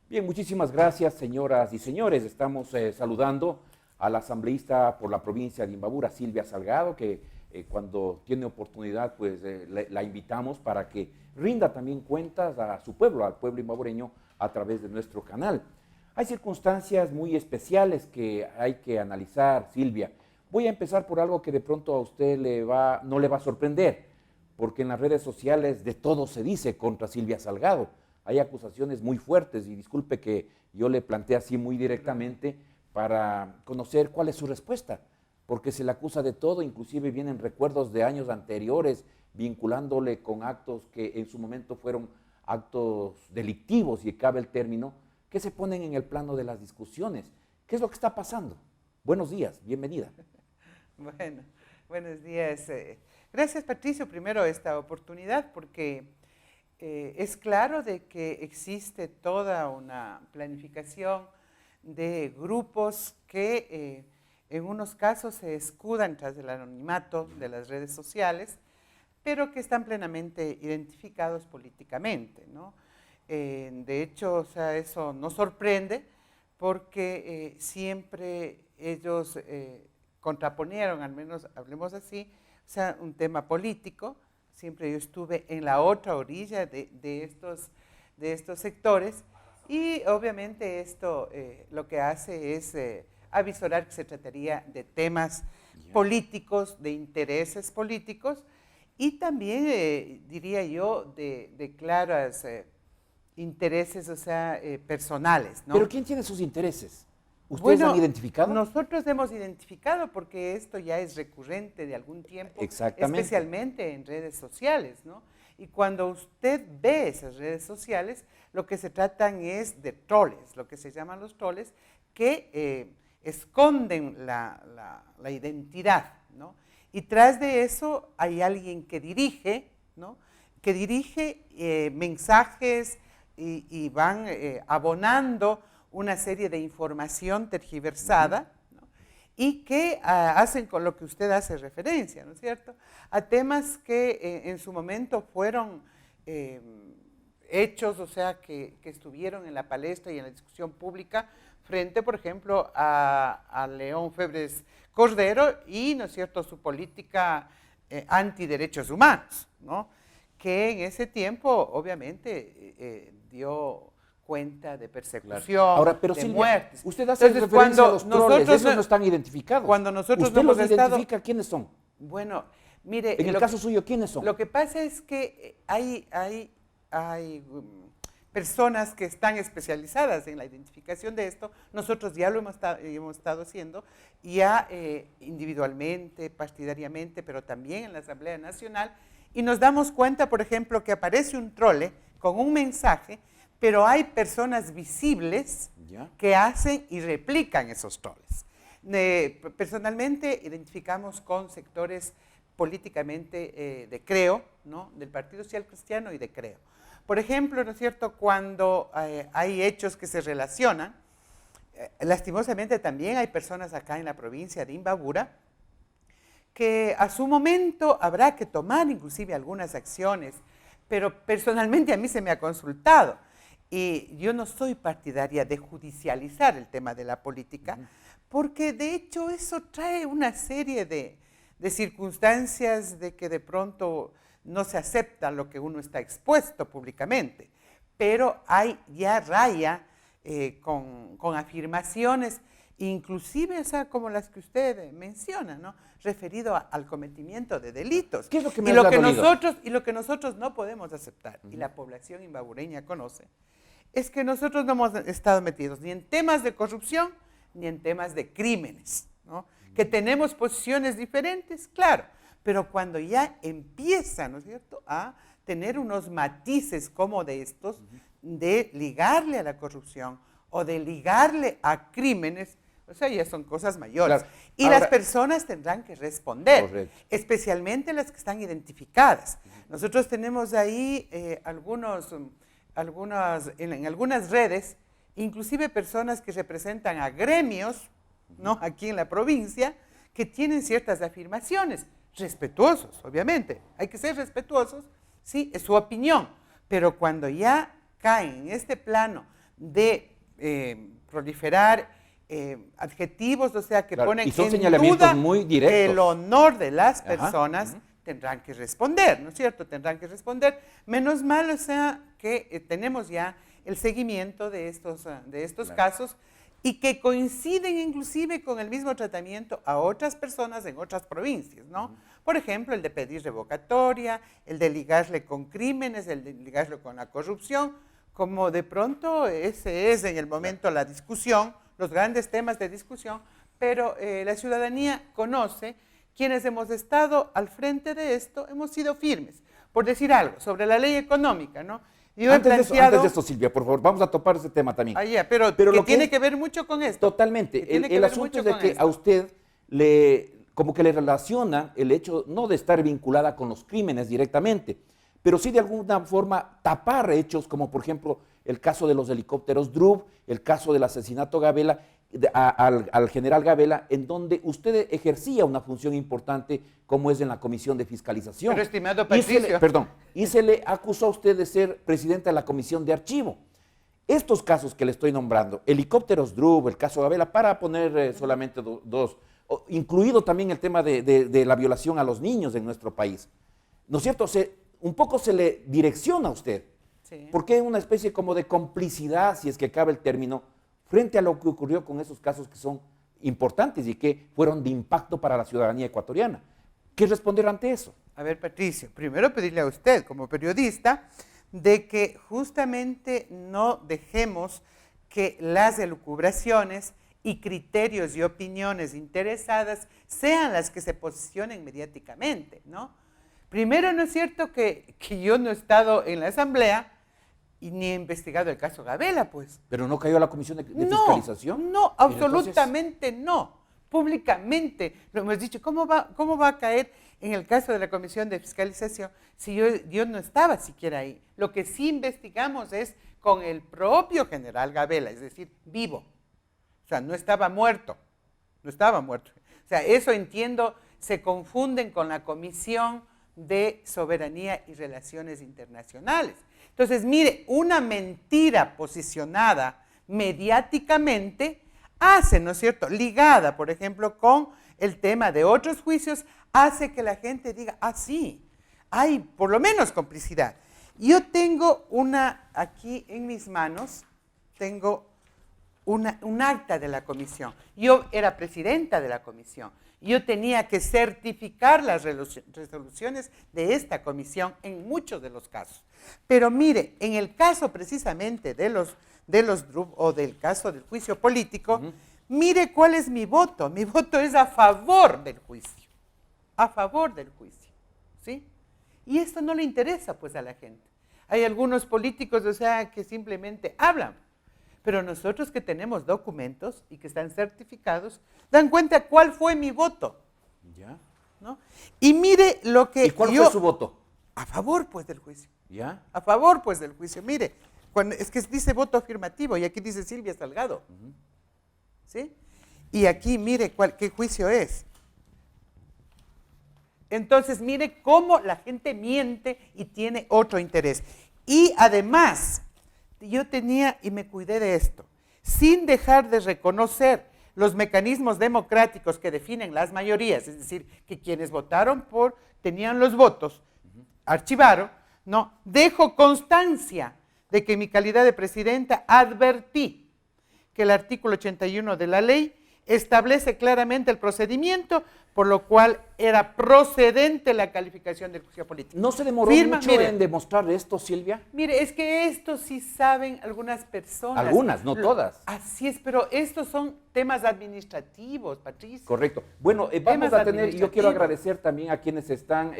Bien, muchísimas gracias, señoras y señores. Estamos saludando a la asambleísta por la provincia de Imbabura, Silvia Salgado, que cuando tiene oportunidad, pues la invitamos para que rinda también cuentas a su pueblo, al pueblo imbabureño, a través de nuestro canal. Hay circunstancias muy especiales que hay que analizar, Silvia. Voy a empezar por algo que de pronto a usted no le va a sorprender, porque en las redes sociales de todo se dice contra Silvia Salgado. Hay acusaciones muy fuertes y disculpe que yo le plantee así muy directamente para conocer cuál es su respuesta, porque se le acusa de todo, inclusive vienen recuerdos de años anteriores vinculándole con actos que en su momento fueron actos delictivos, si cabe el término, que se ponen en el plano de las discusiones. ¿Qué es lo que está pasando? Buenos días, bienvenida. Bueno, buenos días. Gracias, Patricio, primero esta oportunidad, porque es claro de que existe toda una planificación de grupos que en unos casos se escudan tras el anonimato de las redes sociales, pero que están plenamente identificados políticamente, ¿no? De hecho, o sea, eso nos sorprende porque siempre ellos contraponieron, al menos hablemos así, o sea, un tema político. Siempre yo estuve en la otra orilla de estos sectores y obviamente esto lo que hace es avisorar que se trataría de temas políticos, de intereses políticos y también diría yo de claros intereses, o sea, personales, ¿no? ¿Pero quién tiene sus intereses? ¿Ustedes han identificado? Nosotros hemos identificado porque esto ya es recurrente de algún tiempo, especialmente en redes sociales, ¿no? Y cuando usted ve esas redes sociales, lo que se tratan es de troles, lo que se llaman los troles, que esconden la identidad, ¿no? Y tras de eso hay alguien que dirige, ¿no? Que dirige mensajes y van abonando una serie de información tergiversada, ¿no? Y que hacen con lo que usted hace referencia, ¿no es cierto?, a temas que en su momento fueron hechos, o sea, que estuvieron en la palestra y en la discusión pública frente, por ejemplo, a León Febres Cordero y, ¿no es cierto?, su política antiderechos humanos, ¿no?, que en ese tiempo, obviamente, dio cuenta de persecución, claro. Ahora, pero de Silvia, muertes. usted hace Entonces, referencia a los troles, esos no están identificados. Cuando nosotros ¿Usted hemos los identifica quiénes son? Bueno, mire… En el caso suyo, ¿quiénes son? Lo que pasa es que hay personas que están especializadas en la identificación de esto. Nosotros ya lo hemos estado haciendo, ya individualmente, partidariamente, pero también en la Asamblea Nacional, y nos damos cuenta, por ejemplo, que aparece un trole con un mensaje, pero hay personas visibles que hacen y replican esos troles. Personalmente identificamos con sectores políticamente de Creo, ¿no?, del Partido Social Cristiano y de Creo. Por ejemplo, ¿no es cierto?, cuando hay hechos que se relacionan, lastimosamente también hay personas acá en la provincia de Imbabura que a su momento habrá que tomar inclusive algunas acciones, pero personalmente a mí se me ha consultado. Y yo no soy partidaria de judicializar el tema de la política, porque de hecho eso trae una serie de circunstancias de que de pronto no se acepta lo que uno está expuesto públicamente, pero hay ya raya con afirmaciones, inclusive, o sea, como las que usted menciona, ¿no?, referido al cometimiento de delitos. ¿Qué es lo que me y lo que nosotros no podemos aceptar, y la población imbabureña conoce, es que nosotros no hemos estado metidos ni en temas de corrupción ni en temas de crímenes, ¿no? Que tenemos posiciones diferentes, claro, pero cuando ya empieza, ¿no es cierto?, a tener unos matices como de estos, de ligarle a la corrupción o de ligarle a crímenes, o sea, ya son cosas mayores. Claro. Y ahora, las personas tendrán que responder, correcto, especialmente las que están identificadas. Nosotros tenemos ahí en algunas redes, inclusive personas que representan a gremios, ¿no?, aquí en la provincia, que tienen ciertas afirmaciones, respetuosos, obviamente, hay que ser respetuosos, sí, es su opinión, pero cuando ya caen en este plano de proliferar adjetivos, o sea, que Claro, ponen y son en señalamientos duda muy directos. el honor de las Ajá, personas, tendrán que responder, ¿no es cierto? Tendrán que responder. Menos mal, o sea, que tenemos ya el seguimiento de estos Claro. casos y que coinciden inclusive con el mismo tratamiento a otras personas en otras provincias, ¿no? Por ejemplo, el de pedir revocatoria, el de ligarle con crímenes, el de ligarle con la corrupción, como de pronto ese es en el momento la discusión, los grandes temas de discusión, pero la ciudadanía conoce, quienes hemos estado al frente de esto, hemos sido firmes. Por decir algo, sobre la ley económica, ¿no? Yo he planteado... Antes de esto, Silvia, por favor, vamos a topar ese tema también. pero Pero que lo que tiene es- que ver mucho con esto. Totalmente. El ver asunto mucho es de con que esto. a usted como que le relaciona el hecho no de estar vinculada con los crímenes directamente, pero sí de alguna forma tapar hechos como por ejemplo el caso de los helicópteros Drup, el caso del asesinato Gabela, al general Gabela, en donde usted ejercía una función importante como es en la Comisión de Fiscalización. Pero, estimado Y se le- Patricio. perdón, y se le acusó a usted de ser presidenta de la Comisión de Archivo. Estos casos que le estoy nombrando, helicópteros Drup, el caso Gabela, para poner solamente dos, incluido también el tema de la violación a los niños en nuestro país, ¿no es cierto? Un poco se le direcciona a usted. Sí. ¿Por qué una especie como de complicidad, si es que cabe el término, frente a lo que ocurrió con esos casos que son importantes y que fueron de impacto para la ciudadanía ecuatoriana? ¿Qué responder ante eso? A ver, Patricio, primero pedirle a usted, como periodista, de que justamente no dejemos que las elucubraciones y criterios y opiniones interesadas sean las que se posicionen mediáticamente, ¿no? Primero, ¿no es cierto que yo no he estado en la asamblea y ni he investigado el caso Gabela, pues? Pero no cayó a la Comisión de No, Fiscalización. no, Pero entonces- absolutamente no. Públicamente lo hemos dicho. ¿Cómo va a caer en el caso de la Comisión de Fiscalización si yo no estaba siquiera ahí? Lo que sí investigamos es con el propio general Gabela, es decir, vivo. O sea, no estaba muerto. No estaba muerto. O sea, eso entiendo, se confunden con la Comisión de Soberanía y Relaciones Internacionales. Entonces, mire, una mentira posicionada mediáticamente hace, ¿no es cierto?, ligada, por ejemplo, con el tema de otros juicios, hace que la gente diga, ah, sí, hay por lo menos complicidad. Yo tengo aquí en mis manos, tengo un acta de la comisión. Yo era presidenta de la comisión. Yo tenía que certificar las resoluciones de esta comisión en muchos de los casos. Pero mire, en el caso precisamente de los Drup o del caso del juicio político, mire cuál es mi voto. Mi voto es a favor del juicio. A favor del juicio. ¿Sí? Y esto no le interesa pues a la gente. Hay algunos políticos, o sea, que simplemente hablan. Pero nosotros que tenemos documentos y que están certificados, dan cuenta cuál fue mi voto. ¿Ya? ¿No? Y mire lo que ¿Y cuál fue su voto? A favor, pues, del juicio. ¿Ya? A favor, pues, del juicio. Mire, es que dice voto afirmativo y aquí dice Silvia Salgado. ¿Sí? Y aquí, mire qué juicio es. Entonces, mire cómo la gente miente y tiene otro interés. Y además, yo tenía, y me cuidé de esto, sin dejar de reconocer los mecanismos democráticos que definen las mayorías, es decir, que quienes votaron tenían los votos, archivaron, no, dejo constancia de que en mi calidad de presidenta advertí que el artículo 81 de la ley establece claramente el procedimiento, por lo cual era procedente la calificación del juicio político. ¿No se demoró mucho mire, en demostrar esto, Silvia? Mire, es que esto sí saben algunas personas. Algunas, no todas. Así es, pero estos son temas administrativos, Patricio. Correcto. Bueno, vamos Temas a tener, y yo quiero administrativos. agradecer también a quienes se están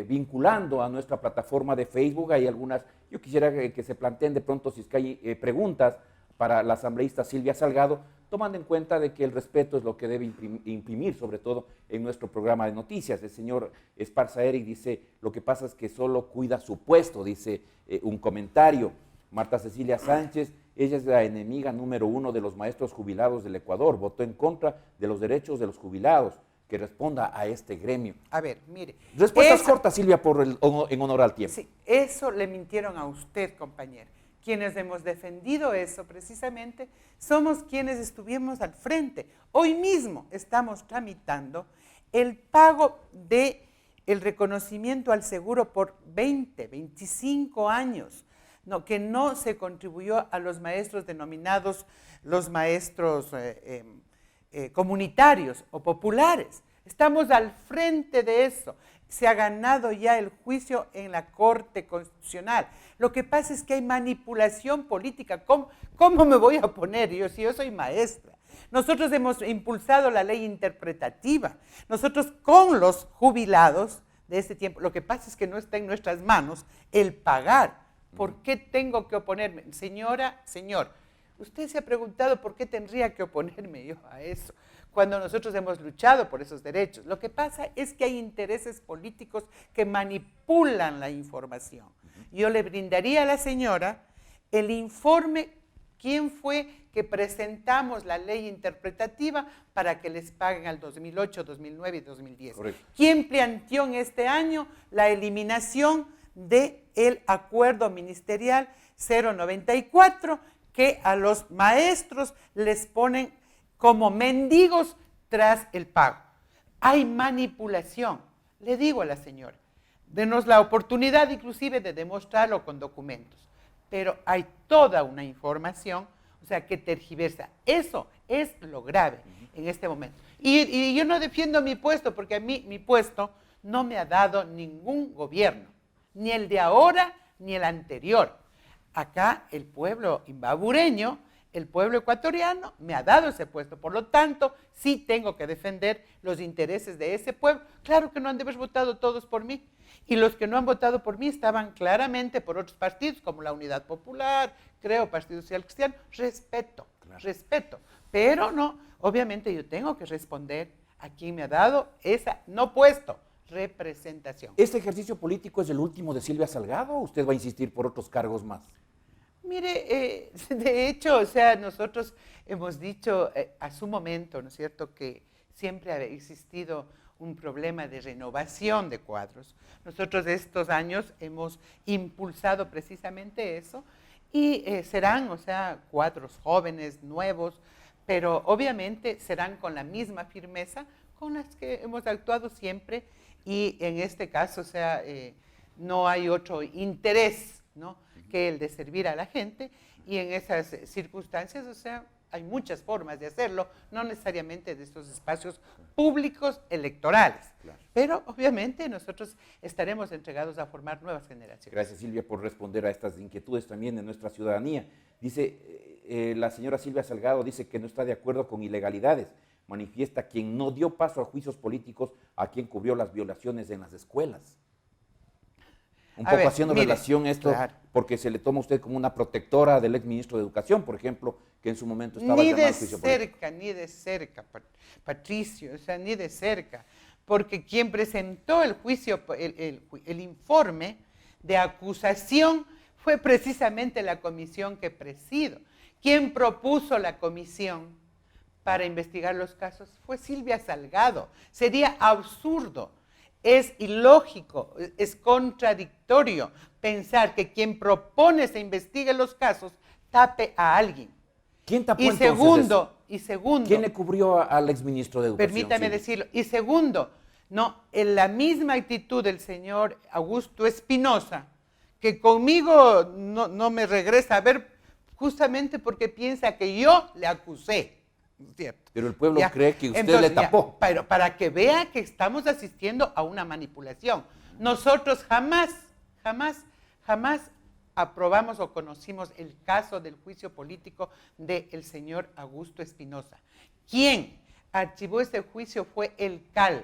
vinculando a nuestra plataforma de Facebook. Hay algunas, yo quisiera que se planteen de pronto si es que hay preguntas para la asambleísta Silvia Salgado, tomando en cuenta de que el respeto es lo que debe imprimir, sobre todo en nuestro programa de noticias. El señor Esparza Eric dice, lo que pasa es que solo cuida su puesto, dice un comentario. Marta Cecilia Sánchez, ella es la enemiga número 1 de los maestros jubilados del Ecuador, votó en contra de los derechos de los jubilados. que responda a este gremio. A ver, mire. Respuestas cortas, Silvia, en honor al tiempo. Sí, eso le mintieron a usted, compañera. Quienes hemos defendido eso precisamente somos quienes estuvimos al frente. Hoy mismo estamos tramitando el pago del reconocimiento al seguro por 25 años, que no se contribuyó a los maestros denominados los maestros comunitarios o populares. Estamos al frente de eso. Se ha ganado ya el juicio en la Corte Constitucional. Lo que pasa es que hay manipulación política. ¿Cómo me voy a oponer yo si yo soy maestra? Nosotros hemos impulsado la ley interpretativa. Nosotros con los jubilados de este tiempo, lo que pasa es que no está en nuestras manos el pagar. ¿Por qué tengo que oponerme? Señora, señor, usted se ha preguntado por qué tendría que oponerme yo a eso, cuando nosotros hemos luchado por esos derechos. Lo que pasa es que hay intereses políticos que manipulan la información. Yo le brindaría a la señora el informe, quién fue que presentamos la ley interpretativa para que les paguen al 2008, 2009 y 2010. Correcto. ¿Quién planteó en este año la eliminación del acuerdo ministerial 094 que a los maestros les ponen como mendigos tras el pago? Hay manipulación. Le digo a la señora, denos la oportunidad inclusive de demostrarlo con documentos, pero hay toda una información, o sea, que tergiversa. Eso es lo grave en este momento. Y yo no defiendo mi puesto, porque a mí mi puesto no me ha dado ningún gobierno, ni el de ahora, ni el anterior. Acá el pueblo imbabureño, el pueblo ecuatoriano me ha dado ese puesto, por lo tanto, sí tengo que defender los intereses de ese pueblo. Claro que no han de haber votado todos por mí, y los que no han votado por mí estaban claramente por otros partidos, como la Unidad Popular, creo, Partido Social Cristiano. Respeto, claro, respeto, pero no, obviamente yo tengo que responder a quien me ha dado esa, no puesto, representación. ¿Este ejercicio político es el último de Silvia Salgado o usted va a insistir por otros cargos más? Mire, de hecho, o sea, nosotros hemos dicho a su momento, ¿no es cierto?, que siempre ha existido un problema de renovación de cuadros. Nosotros estos años hemos impulsado precisamente eso y serán, o sea, cuadros jóvenes, nuevos, pero obviamente serán con la misma firmeza con las que hemos actuado siempre y en este caso, o sea, no hay otro interés, ¿no?, que el de servir a la gente, y en esas circunstancias, o sea, hay muchas formas de hacerlo, no necesariamente de estos espacios públicos electorales, claro, pero obviamente nosotros estaremos entregados a formar nuevas generaciones. Gracias, Silvia, por responder a estas inquietudes también de nuestra ciudadanía. Dice, la señora Silvia Salgado dice que no está de acuerdo con ilegalidades, manifiesta quien no dio paso a juicios políticos a quien cubrió las violaciones en las escuelas. Un poco haciendo relación a esto, claro, porque se le toma a usted como una protectora del exministro de Educación, por ejemplo, que en su momento estaba llamado al juicio político. Ni de cerca, Patricio, o sea, ni de cerca, porque quien presentó el juicio, el informe de acusación fue precisamente la comisión que presido. Quien propuso la comisión para investigar los casos fue Silvia Salgado. Sería absurdo, es ilógico, es contradictorio pensar que quien propone se investigue los casos tape a alguien. ¿Quién tapó entonces y segundo, ¿quién le cubrió al exministro de Educación? Permítame decirlo. Y segundo, no, en la misma actitud del señor Augusto Espinosa, que conmigo no me regresa a ver justamente porque piensa que yo le acusé. ¿Cierto? Pero el pueblo cree que usted le tapó. Pero para que vea que estamos asistiendo a una manipulación. Nosotros jamás aprobamos o conocimos el caso del juicio político del señor Augusto Espinosa. Quien archivó ese juicio fue el CAL,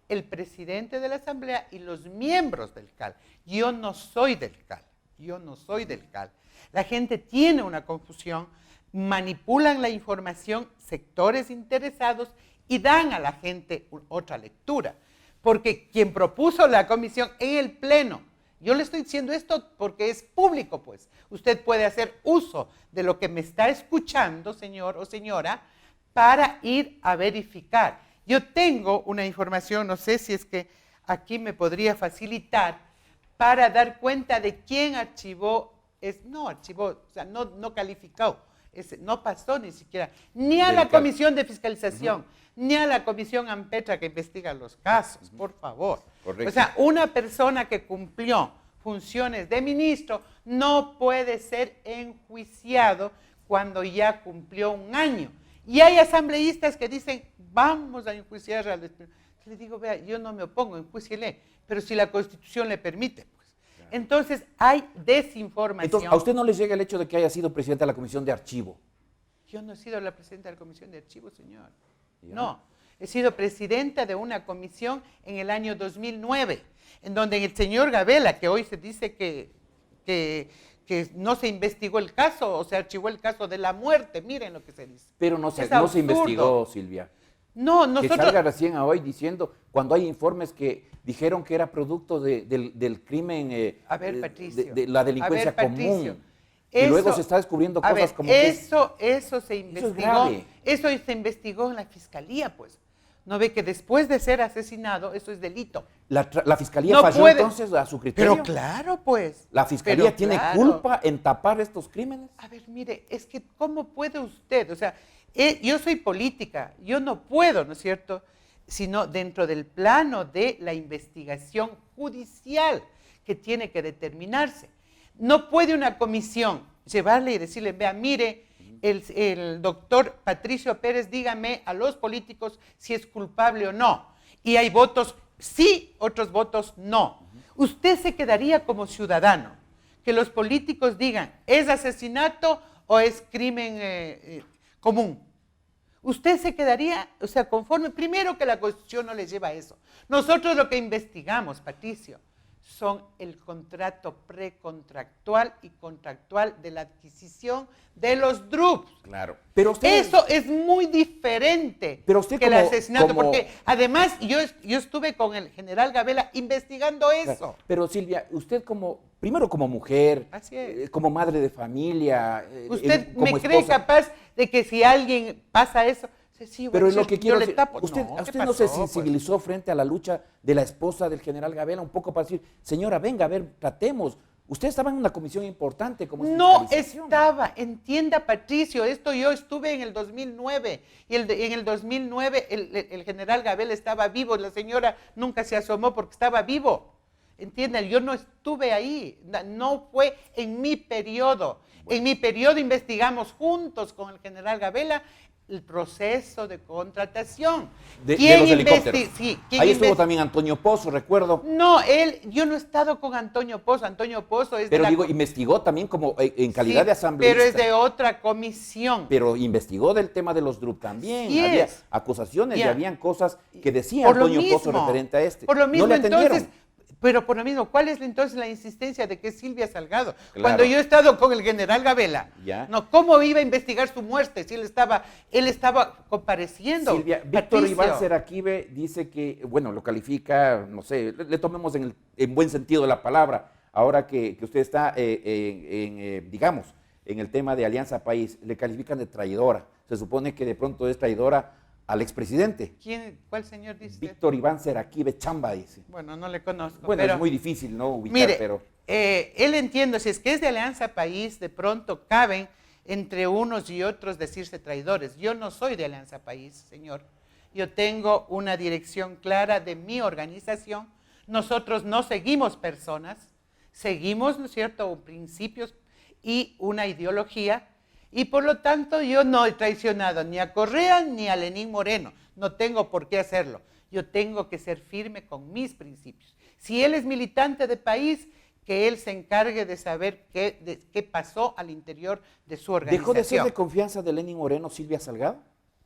el presidente de la Asamblea y los miembros del CAL. Yo no soy del CAL. La gente tiene una confusión, manipulan la información sectores interesados y dan a la gente otra lectura. Porque quien propuso la comisión en el pleno, yo le estoy diciendo esto porque es público, pues. Usted puede hacer uso de lo que me está escuchando, señor o señora, para ir a verificar. Yo tengo una información, no sé si es que aquí me podría facilitar, para dar cuenta de quién archivó, o sea, no calificó, no pasó ni siquiera, ni a la Comisión de Fiscalización, ni a la Comisión AMPETRA que investiga los casos, por favor. Correcto. O sea, una persona que cumplió funciones de ministro no puede ser enjuiciado cuando ya cumplió un año. Y hay asambleístas que dicen, vamos a enjuiciar al... Le digo, vea, yo no me opongo, enjuíciele, pero si la Constitución le permite, pues. Entonces, hay desinformación. Entonces, ¿a usted no le llega el hecho de que haya sido presidenta de la Comisión de Archivo? Yo no he sido la presidenta de la Comisión de Archivo, señor. ¿Ya? No, he sido presidenta de una comisión en el año 2009, en donde el señor Gabela, que hoy se dice que no se investigó el caso, o se archivó el caso de la muerte, miren lo que se dice. Pero no se absurdo. investigó, Silvia. No, Que nosotros... salga recién hoy diciendo, cuando hay informes que dijeron que era producto del crimen, A ver, Patricio. de la delincuencia A ver, Patricio, común. Y luego se está descubriendo cosas como que... eso se investigó. es grave. Eso se investigó en la fiscalía, pues. ¿No ve que después de ser asesinado, eso es delito? La fiscalía No falló puede. entonces a su criterio. Pero claro, pues. ¿La fiscalía Pero tiene claro. culpa en tapar estos crímenes? A ver, mire, es que ¿cómo puede usted? O sea, yo soy política, yo no puedo, ¿no es cierto?, sino dentro del plano de la investigación judicial que tiene que determinarse. No puede una comisión llevarle y decirle, vea, mire, el doctor Patricio Pérez, dígame a los políticos si es culpable o no. Y hay votos sí, otros votos no. Usted se quedaría como ciudadano, que los políticos digan, ¿es asesinato o es crimen común? Usted se quedaría, o sea, conforme, primero que la Constitución no les lleva a eso. Nosotros lo que investigamos, Patricio, son el contrato precontractual y contractual de la adquisición de los DRUPs. Claro. Pero usted, Eso es muy diferente Pero usted que el como- asesinato, como- porque además yo estuve con el general Gabela investigando eso. pero Silvia, usted primero como mujer, Así es. como madre de familia, ¿Usted como me cree esposa, capaz de que si alguien pasa eso, sí, pero bueno, es lo que yo quiero le decir, tapo? usted, No, ¿a ¿qué usted no se pasó, pues? sensibilizó frente a la lucha de la esposa del general Gabela un poco para decir, señora, venga, a ver, tratemos? Usted estaba en una comisión importante como es No fiscalización. estaba, entienda Patricio, esto yo estuve en el 2009 y en el 2009 el general Gabela estaba vivo, la señora nunca se asomó porque estaba vivo. Entiendan, yo no estuve ahí, no fue en mi periodo. En mi periodo investigamos juntos con el general Gabela el proceso de contratación. De ¿Quién los helicópteros. sí, ¿quién Ahí estuvo investi- también Antonio Pozo, recuerdo. No, yo no he estado con Antonio Pozo es de Pero la... digo, investigó también como en calidad Sí, de asambleísta. pero es de otra comisión. Pero investigó del tema de los DRUP también. Sí Había es. acusaciones y Ya. habían cosas que decía Por lo Antonio Pozo mismo, referente a este. Por lo mismo, no le atendieron. entonces, pero por lo mismo, ¿cuál es entonces la insistencia de que es Silvia Salgado? Claro. Cuando yo he estado con el general Gabela, Ya. no, ¿cómo iba a investigar su muerte si él estaba compareciendo? Silvia, Víctor Patricio. Iván Seraquibe dice que, bueno, lo califica, no sé, le tomemos en buen sentido de la palabra, ahora que usted está, digamos, en el tema de Alianza País, le califican de traidora. Se supone que de pronto es traidora al expresidente. ¿Cuál señor dice? Víctor Iván Seraquibe Chamba dice. Bueno, no le conozco. Bueno, pero, es muy difícil, ¿no? Ubicar, mire, pero... él entiendo, si es que es de Alianza País, de pronto caben entre unos y otros decirse traidores. Yo no soy de Alianza País, señor. Yo tengo una dirección clara de mi organización. Nosotros no seguimos personas, seguimos, ¿no es cierto?, principios y una ideología. Y por lo tanto yo no he traicionado ni a Correa ni a Lenín Moreno. No tengo por qué hacerlo. Yo tengo que ser firme con mis principios. Si él es militante de país, que él se encargue de saber qué pasó al interior de su organización. ¿Dejó de ser de confianza de Lenín Moreno Silvia Salgado?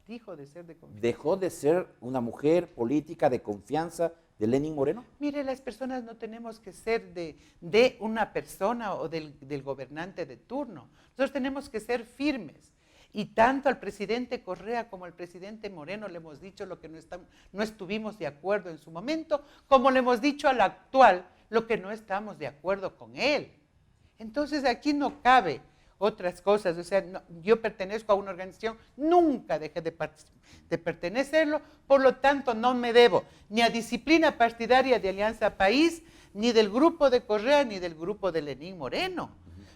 Dijo de ser de confianza. ¿Dejó de ser una mujer política de confianza de Lenín Moreno? Mire, las personas no tenemos que ser de una persona o del gobernante de turno. Nosotros tenemos que ser firmes. Y tanto al presidente Correa como al presidente Moreno le hemos dicho lo que no estuvimos de acuerdo en su momento, como le hemos dicho al actual lo que no estamos de acuerdo con él. Entonces aquí no cabe otras cosas. O sea, yo pertenezco a una organización, nunca dejé de pertenecerlo, por lo tanto no me debo ni a disciplina partidaria de Alianza País, ni del grupo de Correa, ni del grupo de Lenín Moreno.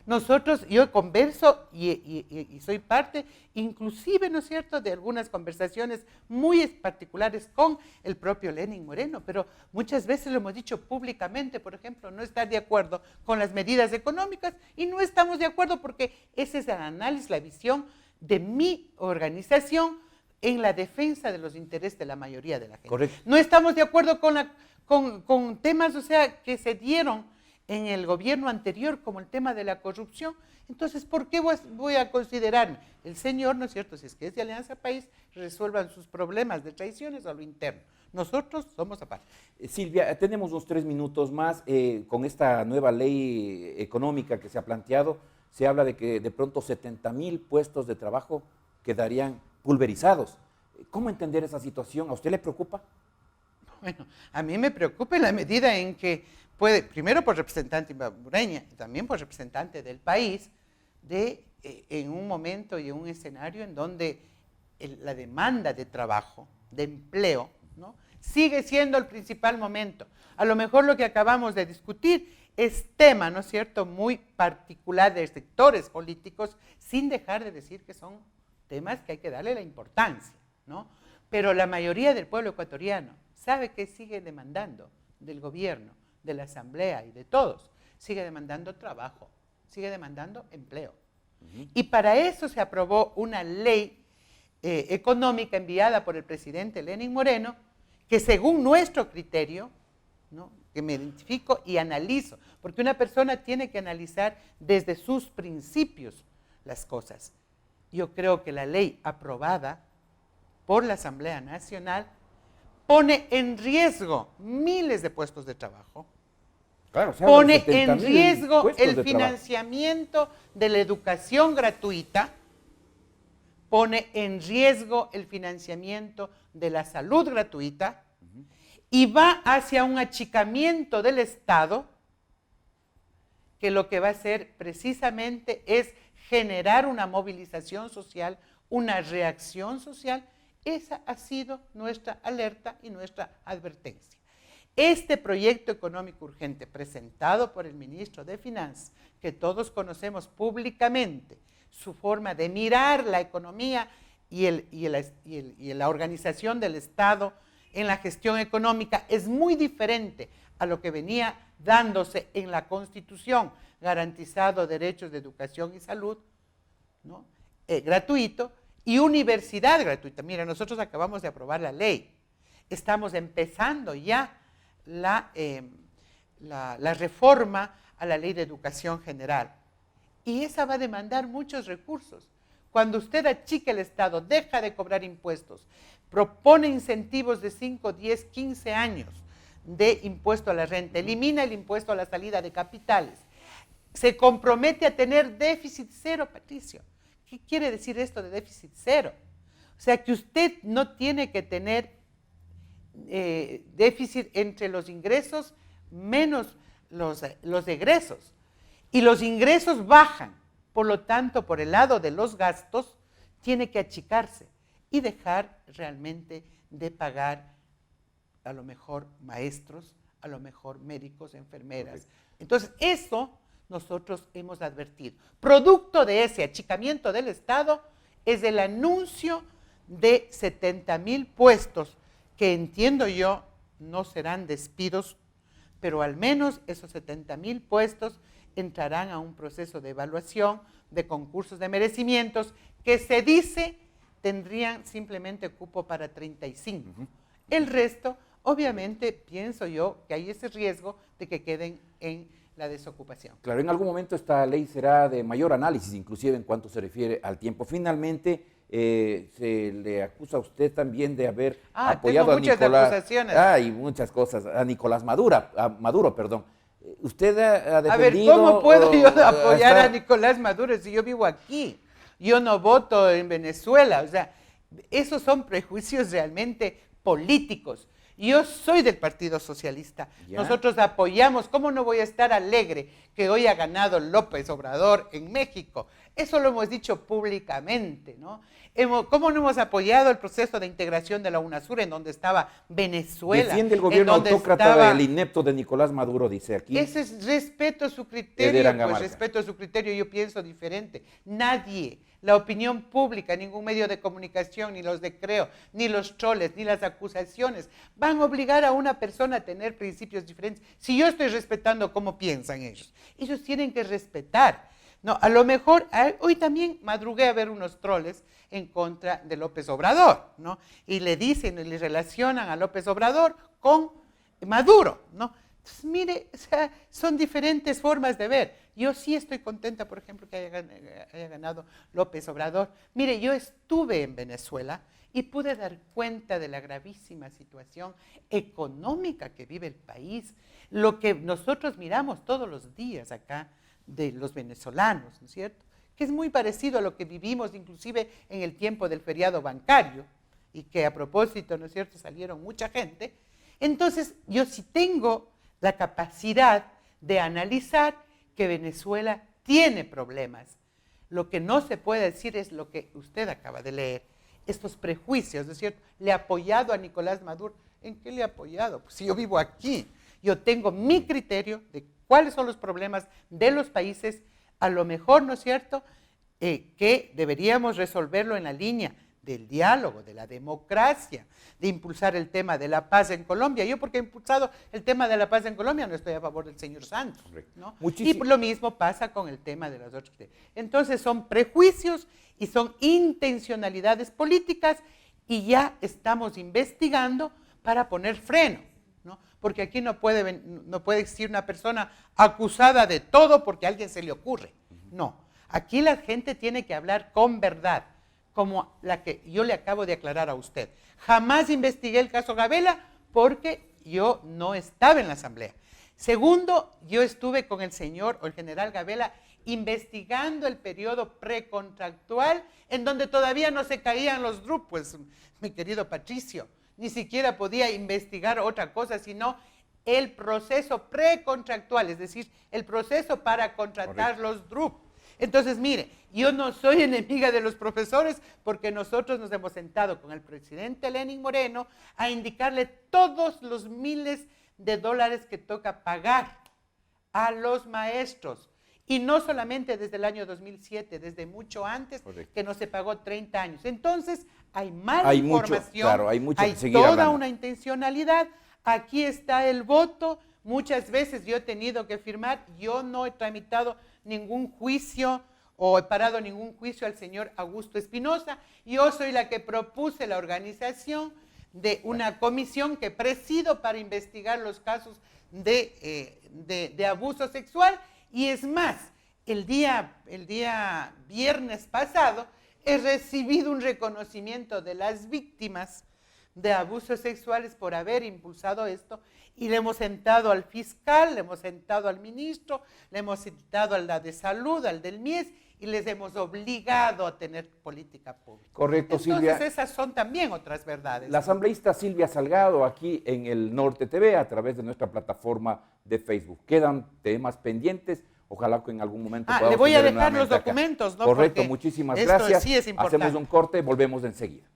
Nosotros, yo converso y soy parte, inclusive, ¿no es cierto?, de algunas conversaciones muy particulares con el propio Lenín Moreno, pero muchas veces lo hemos dicho públicamente, por ejemplo, no estar de acuerdo con las medidas económicas y no estamos de acuerdo porque ese es el análisis, la visión de mi organización en la defensa de los intereses de la mayoría de la gente. Correcto. No estamos de acuerdo con temas, o sea, que se dieron en el gobierno anterior, como el tema de la corrupción. Entonces, ¿por qué voy a considerarme? El señor, ¿no es cierto?, si es que es de Alianza País, resuelvan sus problemas de traiciones a lo interno. Nosotros somos aparte. Silvia, tenemos unos 3 minutos más. Con esta nueva ley económica que se ha planteado, se habla de que de pronto 70,000 puestos de trabajo quedarían pulverizados. ¿Cómo entender esa situación? ¿A usted le preocupa? Bueno, a mí me preocupa en la medida en que puede, primero por representante imbabureña y también por representante del país, en un momento y en un escenario en donde la demanda de trabajo, de empleo, ¿no?, sigue siendo el principal momento. A lo mejor lo que acabamos de discutir es tema, ¿no es cierto?, muy particular de sectores políticos, sin dejar de decir que son temas que hay que darle la importancia, ¿no? Pero la mayoría del pueblo ecuatoriano sabe que sigue demandando del gobierno, de la asamblea y de todos, sigue demandando trabajo, sigue demandando empleo. Y para eso se aprobó una ley económica enviada por el presidente Lenín Moreno, que según nuestro criterio, ¿no?, que me identifico y analizo, porque una persona tiene que analizar desde sus principios las cosas. Yo creo que la ley aprobada por la Asamblea Nacional pone en riesgo miles de puestos de trabajo, Claro, pone en riesgo el financiamiento de la educación gratuita, pone en riesgo el financiamiento de la salud gratuita y va hacia un achicamiento del Estado que lo que va a hacer precisamente es generar una movilización social, una reacción social. Esa ha sido nuestra alerta y nuestra advertencia. Este proyecto económico urgente presentado por el ministro de Finanzas, que todos conocemos públicamente, su forma de mirar la economía y la organización del Estado en la gestión económica es muy diferente a lo que venía dándose en la Constitución, garantizado derechos de educación y salud, ¿no?, gratuito, y universidad gratuita. Mira, nosotros acabamos de aprobar la ley, estamos empezando ya la reforma a la ley de educación general, y esa va a demandar muchos recursos. Cuando usted achica el Estado, deja de cobrar impuestos, propone incentivos de 5, 10, 15 años de impuesto a la renta, elimina el impuesto a la salida de capitales, se compromete a tener déficit cero, Patricio. ¿Qué quiere decir esto de déficit cero? O sea, que usted no tiene que tener déficit entre los ingresos menos los egresos. Y los ingresos bajan. Por lo tanto, por el lado de los gastos, tiene que achicarse y dejar realmente de pagar a lo mejor maestros, a lo mejor médicos, enfermeras. Entonces, eso nosotros hemos advertido. Producto de ese achicamiento del Estado es el anuncio de 70,000 puestos, que entiendo yo no serán despidos, pero al menos esos 70,000 puestos entrarán a un proceso de evaluación, de concursos de merecimientos, que se dice tendrían simplemente cupo para 35. El resto, obviamente, pienso yo que hay ese riesgo de que queden en la desocupación. Claro, en algún momento esta ley será de mayor análisis, inclusive en cuanto se refiere al tiempo. Finalmente, se le acusa a usted también de haber apoyado a Nicolás. Y muchas cosas. A Nicolás Maduro, perdón. ¿Usted ha defendido? A ver, ¿cómo puedo yo apoyar a Nicolás Maduro si yo vivo aquí? Yo no voto en Venezuela. O sea, esos son prejuicios realmente políticos. Yo soy del Partido Socialista. Ya. Nosotros apoyamos. ¿Cómo no voy a estar alegre que hoy ha ganado López Obrador en México? Eso lo hemos dicho públicamente, ¿no? ¿Cómo no hemos apoyado el proceso de integración de la UNASUR en donde estaba Venezuela? Defiende el gobierno autócrata estaba... del inepto de Nicolás Maduro, dice aquí. Ese es respeto a su criterio, pues respeto a su criterio, yo pienso diferente. Nadie, la opinión pública, ningún medio de comunicación, ni los de Creo, ni los troles, ni las acusaciones, van a obligar a una persona a tener principios diferentes. Si yo estoy respetando cómo piensan ellos tienen que respetar. No, a lo mejor, hoy también madrugué a ver unos troles en contra de López Obrador, ¿no? Y le dicen, y le relacionan a López Obrador con Maduro, ¿no? Entonces, mire, o sea, son diferentes formas de ver. Yo sí estoy contenta, por ejemplo, que haya ganado López Obrador. Mire, yo estuve en Venezuela y pude dar cuenta de la gravísima situación económica que vive el país, lo que nosotros miramos todos los días acá de los venezolanos, ¿no es cierto? Que es muy parecido a lo que vivimos inclusive en el tiempo del feriado bancario, y que a propósito, ¿no es cierto?, salieron mucha gente. Entonces, yo sí tengo la capacidad de analizar que Venezuela tiene problemas. Lo que no se puede decir es lo que usted acaba de leer, estos prejuicios, ¿no es cierto? Le ha apoyado a Nicolás Maduro. ¿En qué le ha apoyado? Pues si yo vivo aquí, yo tengo mi criterio de cuáles son los problemas de los países, a lo mejor, ¿no es cierto?, que deberíamos resolverlo en la línea del diálogo, de la democracia, de impulsar el tema de la paz en Colombia. Yo porque he impulsado el tema de la paz en Colombia no estoy a favor del señor Santos, ¿no? Y lo mismo pasa con el tema de los otros. Entonces son prejuicios y son intencionalidades políticas y ya estamos investigando para poner freno, ¿no? Porque aquí no puede existir una persona acusada de todo porque a alguien se le ocurre. No, aquí la gente tiene que hablar con verdad, como la que yo le acabo de aclarar a usted. Jamás investigué el caso Gabela porque yo no estaba en la asamblea. Segundo, yo estuve con el señor o el general Gabela investigando el periodo precontractual en donde todavía no se caían los DRUP, pues mi querido Patricio, ni siquiera podía investigar otra cosa sino el proceso precontractual, es decir, el proceso para contratar los DRUP. Entonces, mire, yo no soy enemiga de los profesores porque nosotros nos hemos sentado con el presidente Lenín Moreno a indicarle todos los miles de dólares que toca pagar a los maestros. Y no solamente desde el año 2007, desde mucho antes, que no se pagó 30 años. Entonces, hay mala información, hay toda una intencionalidad. Aquí está el voto. Muchas veces yo he tenido que firmar, yo no he tramitado ningún juicio o he parado ningún juicio al señor Augusto Espinosa. Yo soy la que propuse la organización de una comisión que presido para investigar los casos de abuso sexual. Y es más, el día viernes pasado he recibido un reconocimiento de las víctimas de abusos sexuales por haber impulsado esto, y le hemos sentado al fiscal, le hemos sentado al ministro, le hemos sentado a la de salud, al del MIES, y les hemos obligado a tener política pública. Correcto, entonces, Silvia. Esas son también otras verdades. La asambleísta Silvia Salgado, aquí en el Norte TV, a través de nuestra plataforma de Facebook. Quedan temas pendientes. Ojalá que en algún momento podamos le voy a tener dejar los acá. documentos, ¿no? Correcto, porque muchísimas gracias. Sí es importante. Hacemos un corte, volvemos de enseguida.